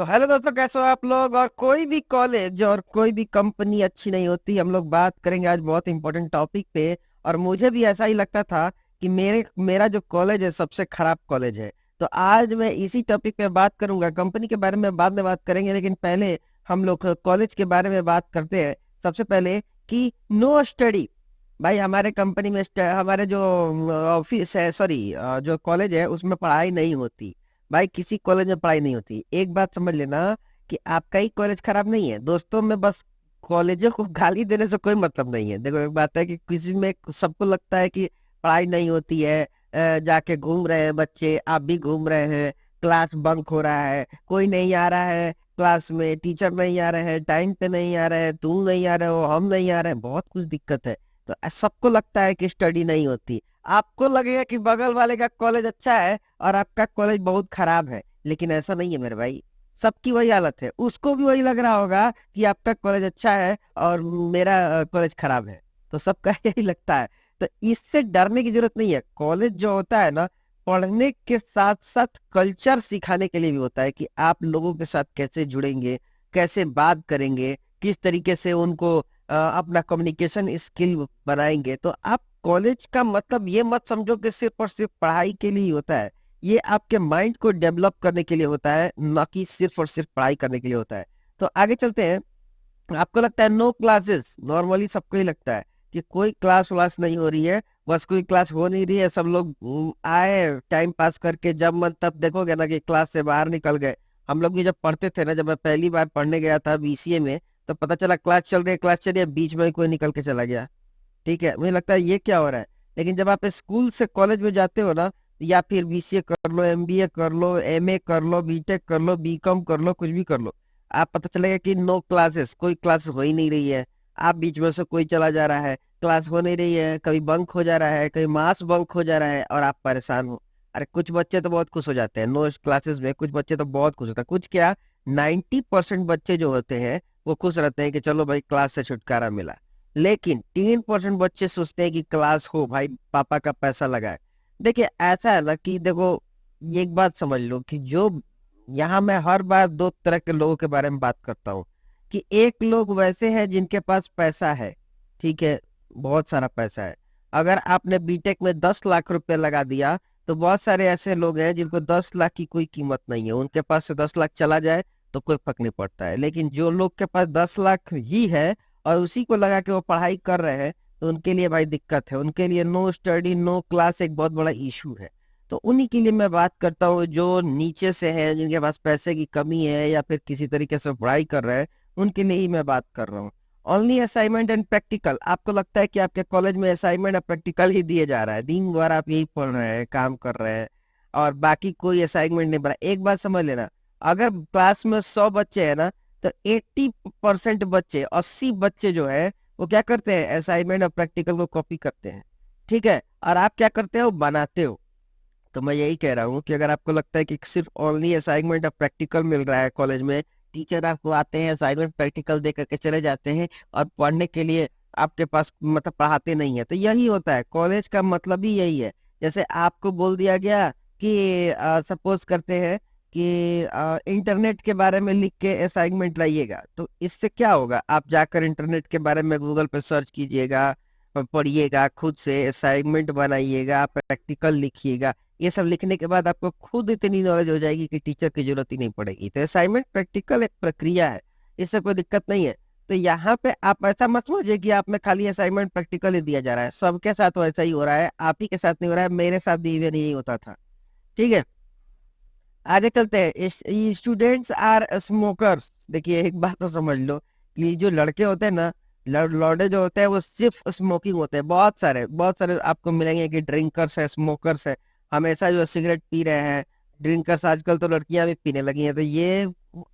तो हेलो दोस्तों, कैसे हो आप लोग। और कोई भी कॉलेज और कोई भी कंपनी अच्छी नहीं होती। हम लोग बात करेंगे आज बहुत इंपॉर्टेंट टॉपिक पे। और मुझे भी ऐसा ही लगता था कि मेरा जो कॉलेज है सबसे खराब कॉलेज है। तो आज मैं इसी टॉपिक पे बात करूंगा। कंपनी के बारे में बाद में बात करेंगे, लेकिन पहले हम लोग कॉलेज के बारे में बात करते हैं। सबसे पहले कि नो स्टडी। भाई हमारे कंपनी में हमारे जो ऑफिस है, सॉरी, जो कॉलेज है उसमें पढ़ाई नहीं होती। भाई किसी कॉलेज में पढ़ाई नहीं होती। एक बात समझ लेना कि आपका ही कॉलेज खराब नहीं है दोस्तों। में बस कॉलेजों को गाली देने से कोई मतलब नहीं है। देखो, एक बात है कि किसी में सबको लगता है कि पढ़ाई नहीं होती है। जाके घूम रहे हैं बच्चे, आप भी घूम रहे हैं। क्लास बंक हो रहा है, कोई नहीं आ रहा है क्लास में, टीचर नहीं आ रहे हैं, टाइम पे नहीं आ रहे हैं, तुम नहीं आ रहे हो, हम नहीं आ रहे हैं, बहुत कुछ दिक्कत है। तो सबको लगता है कि स्टडी नहीं होती। आपको लगेगा कि बगल वाले का कॉलेज अच्छा है और आपका कॉलेज बहुत खराब है, लेकिन ऐसा नहीं है मेरे भाई। सबकी वही हालत है। उसको भी वही लग रहा होगा कि आपका कॉलेज अच्छा है और मेरा कॉलेज खराब है। तो सबका यही लगता है। तो इससे डरने की जरूरत नहीं है। कॉलेज जो होता है ना, पढ़ने के साथ साथ कल्चर सिखाने के लिए भी होता है कि आप लोगों के साथ कैसे जुड़ेंगे, कैसे बात करेंगे, किस तरीके से उनको अपना कम्युनिकेशन स्किल बनाएंगे। तो आप कॉलेज का मतलब ये मत समझो कि सिर्फ और सिर्फ पढ़ाई के लिए ही होता है। ये आपके माइंड को डेवलप करने के लिए होता है, ना कि सिर्फ और सिर्फ पढ़ाई करने के लिए होता है। तो आगे चलते हैं। आपको लगता है नो क्लासेस, नॉर्मली सबको ही लगता है कि कोई क्लास व्लास नहीं हो रही है। बस कोई क्लास हो नहीं रही है, सब लोग आए टाइम पास करके, जब मन तब देखोगे ना कि क्लास से बाहर निकल गए। हम लोग भी जब पढ़ते थे ना, जब मैं पहली बार पढ़ने गया था बीसीए में, तो पता चला क्लास चल रही है, क्लास चल रही है, बीच में ही कोई निकल के चला गया। ठीक है, मुझे लगता है ये क्या हो रहा है। लेकिन जब आप स्कूल से कॉलेज में जाते हो ना, या फिर बीसीए कर लो, एमबीए कर लो, एमए कर लो, बीटेक कर लो, बीकॉम कर लो, कुछ भी कर लो, आप पता चलेगा कि नो क्लासेस, कोई क्लास हो ही नहीं रही है। आप बीच में से कोई चला जा रहा है, क्लास हो नहीं रही है, कभी बंक हो जा रहा है, कभी मास बंक हो जा रहा है, और आप परेशान हो। अरे कुछ बच्चे तो बहुत खुश हो जाते हैं नो क्लासेस में। कुछ बच्चे तो बहुत खुश होते हैं। कुछ क्या, 90% बच्चे जो होते हैं वो खुश रहते हैं कि चलो भाई क्लास से छुटकारा मिला। लेकिन 3% बच्चे सोचते हैं कि क्लास हो भाई, पापा का पैसा लगा है। देखिए ऐसा है ना कि देखो, ये एक बात समझ लो कि जो यहाँ मैं हर बार दो तरह के लोगों के बारे में बात करता हूँ। कि एक लोग वैसे हैं जिनके पास पैसा है, ठीक है, बहुत सारा पैसा है। अगर आपने बीटेक में 10 लाख रुपए लगा दिया, तो बहुत सारे ऐसे लोग हैं जिनको 10 लाख की कोई कीमत नहीं है। उनके पास से 10 लाख चला जाए तो कोई फर्क नहीं पड़ता है। लेकिन जो लोग के पास 10 लाख ही है और उसी को लगा के वो पढ़ाई कर रहे हैं, तो उनके लिए भाई दिक्कत है। उनके लिए नो स्टडी नो क्लास एक बहुत बड़ा इशू है। तो उन्हीं के लिए मैं बात करता हूँ जो नीचे से हैं, जिनके पास पैसे की कमी है या फिर किसी तरीके से पढ़ाई कर रहे हैं। उनके लिए ही मैं बात कर रहा हूँ। Only assignment and practical. आपको लगता है कि आपके कॉलेज में असाइनमेंट और प्रैक्टिकल ही दिए जा रहा है, दिन भर आप यही पढ़ रहे हैं, काम कर रहे हैं, और बाकी कोई असाइनमेंट नहीं बना। एक बात समझ लेना, अगर क्लास में 100 बच्चे हैं ना, तो 80% बच्चे, 80 बच्चे जो है वो क्या करते हैं, असाइनमेंट और प्रैक्टिकल को कॉपी करते हैं। ठीक है, और आप क्या करते हो, बनाते हो। तो मैं यही कह रहा हूँ कि अगर आपको लगता है कि सिर्फ ओनली असाइनमेंट और प्रैक्टिकल मिल रहा है कॉलेज में, टीचर आपको आते हैं, असाइनमेंट प्रैक्टिकल दे करके चले जाते हैं, और पढ़ने के लिए आपके पास मतलब पढ़ाते नहीं है, तो यही होता है। कॉलेज का मतलब ही यही है। जैसे आपको बोल दिया गया कि सपोज करते हैं कि इंटरनेट के बारे में लिख के असाइनमेंट लाइएगा, तो इससे क्या होगा, आप जाकर इंटरनेट के बारे में गूगल पे सर्च कीजिएगा, पढ़िएगा, खुद से असाइनमेंट बनाइएगा, प्रैक्टिकल लिखिएगा। ये सब लिखने के बाद आपको खुद इतनी नॉलेज हो जाएगी कि टीचर की जरूरत ही नहीं पड़ेगी। तो असाइनमेंट प्रैक्टिकल एक प्रक्रिया है, इससे कोई दिक्कत नहीं है। तो यहाँ पे आप ऐसा मत समझिए कि आप में खाली असाइनमेंट प्रैक्टिकल ही दिया जा रहा है। सबके साथ वैसा ही हो रहा है, आप ही के साथ नहीं हो रहा है, मेरे साथ भी इवन यही होता था। ठीक है, आगे चलते हैं। Students are smokers. देखिए एक बात तो समझ लो कि जो लड़के होते हैं ना, लौंडे जो होते हैं वो सिर्फ स्मोकिंग होते हैं। बहुत सारे आपको मिलेंगे कि ड्रिंकर्स है, स्मोकर्स है, हमेशा जो सिगरेट पी रहे हैं। ड्रिंकर्स आजकल तो लड़कियां भी पीने लगी हैं, तो ये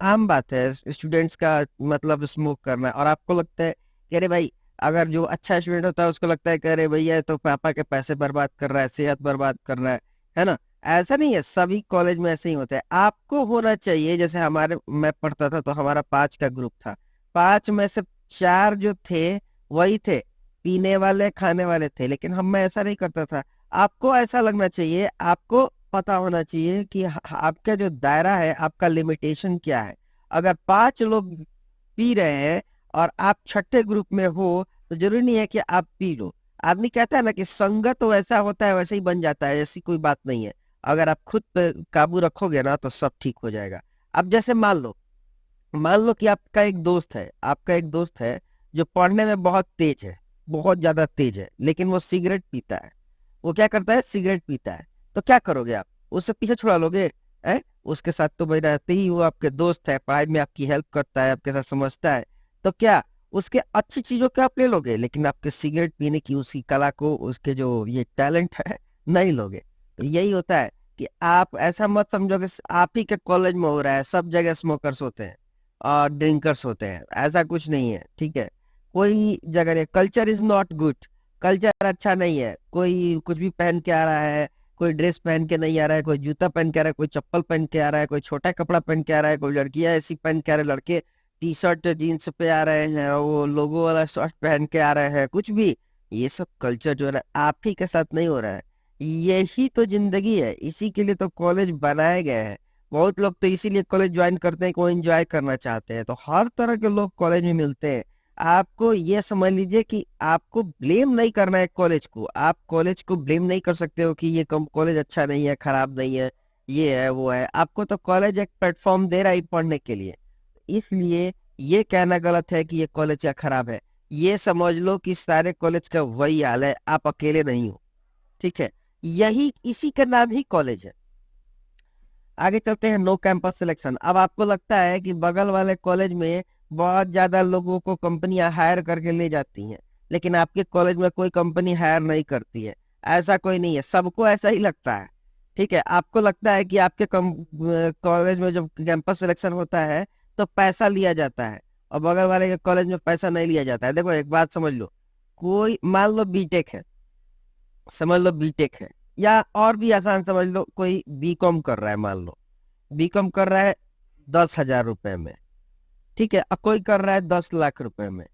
आम बात है स्टूडेंट्स का मतलब स्मोक करना। और आपको लगता है कि अरे भाई, अगर जो अच्छा स्टूडेंट होता है उसको लगता है कि अरे भैया तो पापा के पैसे बर्बाद कर रहा है, सेहत बर्बाद कर रहा है ना। ऐसा नहीं है, सभी कॉलेज में ऐसे ही होता है। आपको होना चाहिए, जैसे हमारे मैं पढ़ता था तो हमारा 5 का ग्रुप था। 5 में से 4 जो थे वही थे, पीने वाले खाने वाले थे। लेकिन हम मैं ऐसा नहीं करता था। आपको ऐसा लगना चाहिए, आपको पता होना चाहिए कि आपका जो दायरा है, आपका लिमिटेशन क्या है। अगर 5 लोग पी रहे हैं और आप छठे ग्रुप में हो, तो जरूरी नहीं है कि आप पी लो। आदमी कहता है ना कि संगत तो वैसा होता है वैसे ही बन जाता है, ऐसी कोई बात नहीं है। अगर आप खुद पे काबू रखोगे ना तो सब ठीक हो जाएगा। अब जैसे मान लो कि आपका एक दोस्त है जो पढ़ने में बहुत तेज है, बहुत ज्यादा तेज है, लेकिन वो सिगरेट पीता है। वो क्या करता है? सिगरेट पीता है। तो क्या करोगे आप? उससे पीछे छुड़ा लोगे? है, उसके साथ तो भाई रहते ही, वो आपके दोस्त है, पढ़ाई में आपकी हेल्प करता है, आपके साथ समझता है। तो क्या उसके अच्छी चीजों को आप ले लोगे, लेकिन आपके सिगरेट पीने की उसकी कला को, उसके जो ये टैलेंट है, नहीं लोगे। तो यही होता है कि आप ऐसा मत समझो कि आप ही के कॉलेज में हो रहा है, सब जगह स्मोकर्स होते हैं और ड्रिंकर्स होते हैं, ऐसा कुछ नहीं है। ठीक है, कोई जगह नहीं। Culture is not good, culture अच्छा नहीं है। कोई कुछ भी पहन के आ रहा है, कोई ड्रेस पहन के नहीं आ रहा है, कोई जूता पहन के आ रहा है, कोई चप्पल पहन के आ रहा है, कोई छोटा कपड़ा पहन के आ रहा है, कोई लड़कियां ऐसी पहन के आ रहे हैं, लड़के टी शर्ट जीन्स पे आ रहे हैं, वो लोगो वाला शर्ट पहन के आ रहे हैं, कुछ भी। ये सब कल्चर जो है ना, आप ही के साथ नहीं हो रहा है। यही तो जिंदगी है, इसी के लिए तो कॉलेज बनाए गए हैं। बहुत लोग तो इसीलिए कॉलेज ज्वाइन करते हैं कि वो एंजॉय करना चाहते हैं। तो हर तरह के लोग कॉलेज में मिलते हैं। आपको ये समझ लीजिए कि आपको ब्लेम नहीं करना है कॉलेज को। आप कॉलेज को ब्लेम नहीं कर सकते हो कि ये कम कॉलेज अच्छा नहीं है, खराब नहीं है, ये है वो है। आपको तो कॉलेज एक प्लेटफॉर्म दे रहा है पढ़ने के लिए। इसलिए ये कहना गलत है कि ये कॉलेज क्या खराब है। ये समझ लो कि सारे कॉलेज का वही हाल है, आप अकेले नहीं हो। ठीक है, यही इसी का नाम ही कॉलेज है। आगे चलते हैं, नो कैंपस सिलेक्शन। अब आपको लगता है कि बगल वाले कॉलेज में बहुत ज्यादा लोगों को कंपनियां हायर करके ले जाती हैं, लेकिन आपके कॉलेज में कोई कंपनी हायर नहीं करती है। ऐसा कोई नहीं है, सबको ऐसा ही लगता है। ठीक है, आपको लगता है कि आपके कॉलेज में जब कैंपस सिलेक्शन होता है तो पैसा लिया जाता है, और बगल वाले के कॉलेज में पैसा नहीं लिया जाता है। देखो एक बात समझ लो, कोई मान लो बीटेक है, समझ लो बीटेक है, या और भी आसान समझ लो, कोई बीकॉम कर रहा है, मान लो बीकॉम कर रहा है 10,000 रुपए में। ठीक है, और कोई कर रहा है 10 लाख रुपए में।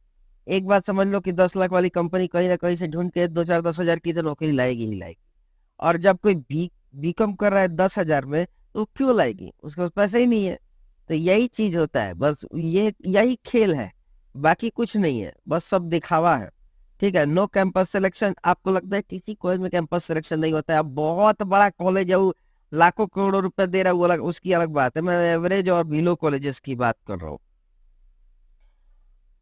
एक बात समझ लो कि 10 लाख वाली कंपनी कहीं ना कहीं से ढूंढ के 2 4 10 हजार की तो नौकरी लाएगी ही लाएगी। और जब कोई बीकॉम कर रहा है 10,000 में, तो क्यों लाएगी? उसके पास पैसा ही नहीं है। तो यही चीज होता है, बस ये यही खेल है, बाकी कुछ नहीं है, बस सब दिखावा है। ठीक है, नो कैंपस सिलेक्शन। आपको लगता है किसी कॉलेज में कैंपस सिलेक्शन नहीं होता है? अब बहुत बड़ा कॉलेज है, वो लाखों करोड़ों रुपए दे रहा है, वो अलग, उसकी अलग बात है। मैं एवरेज और बिलो कॉलेजेस की बात कर रहा हूँ।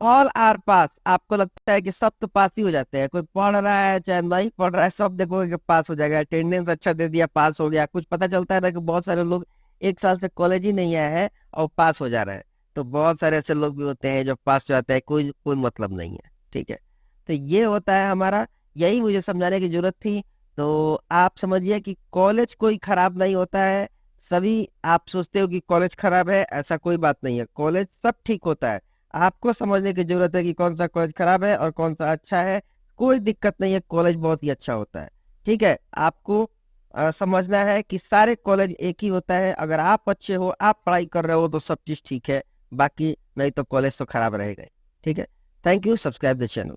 ऑल आर पास। आपको लगता है कि सब तो पास ही हो जाते हैं, कोई पढ़ रहा है चाहे नहीं पढ़ रहा है, सब देखोगे कि पास हो जाएगा, अटेंडेंस अच्छा दे दिया पास हो गया। कुछ पता चलता है ना कि बहुत सारे लोग 1 साल से कॉलेज ही नहीं आए हैं और पास हो जा रहे हैं। तो बहुत सारे ऐसे लोग भी होते हैं जो पास हो जाते हैं, कोई कोई मतलब नहीं है। ठीक है, तो ये होता है हमारा, यही मुझे समझाने की जरूरत थी। तो आप समझिए कि कॉलेज कोई खराब नहीं होता है। सभी आप सोचते हो कि कॉलेज खराब है, ऐसा कोई बात नहीं है, कॉलेज सब ठीक होता है। आपको समझने की जरूरत है कि कौन सा कॉलेज खराब है और कौन सा अच्छा है। कोई दिक्कत नहीं है, कॉलेज बहुत ही अच्छा होता है। ठीक है, आपको समझना है कि सारे कॉलेज एक ही होता है। अगर आप अच्छे हो, आप पढ़ाई कर रहे हो, तो सब चीज ठीक है। बाकी नहीं तो कॉलेज तो खराब रहेगा ही। ठीक है, thank you, subscribe the channel.